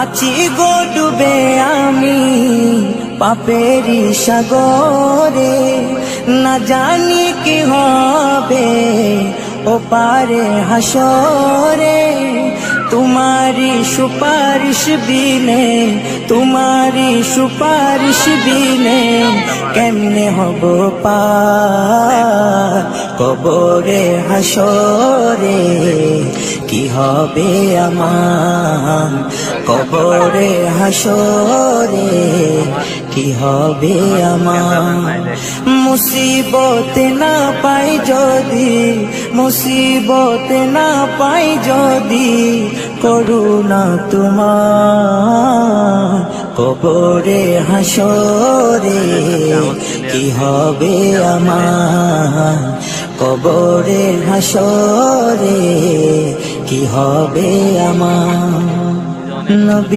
আছি গো ডুবে আমি পাপেরি সাগরে, না জানি কি হবে ও পারে হাসরে। তোমারি সুপারিশ বিনে, তোমারি সুপারিশ বিনে কেমনে হব পার কবরে হাসরে। কি হবে আমার কবরে হাসরে, কি হবে আমার। মুসিবত না পাই যদি, মুসিবত না পাই যদি করুণা তোমার কবরে হাসরে। কি হবে আমার কবরে হাসরে, কি হবে আমার।